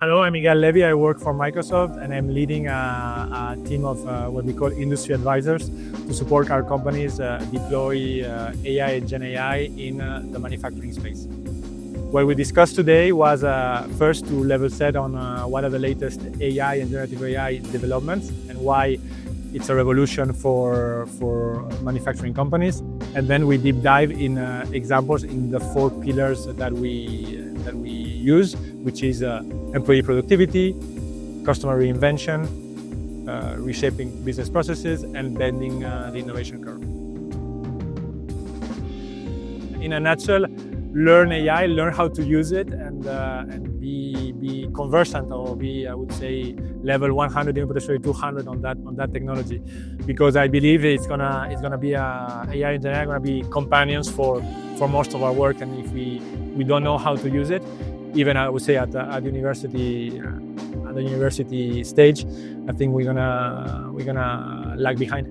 Hello, I'm Ygal Levy. I work for Microsoft and I'm leading a team of what we call industry advisors to support our companies deploy AI and Gen AI in the manufacturing space. What we discussed today was first to level set on what are the latest AI and generative AI developments and why it's a revolution for manufacturing companies. And then we deep dive in examples in the 4 pillars that we use, which is employee productivity, customer reinvention, reshaping business processes, and bending the innovation curve. In a nutshell, learn AI, learn how to use it, and be conversant, or be, I would say, level 100, even potentially 200 on that technology, because I believe it's gonna be AI and AI gonna be companions for most of our work, and if we don't know how to use it, even I would say at the university stage, I think we're gonna lag behind.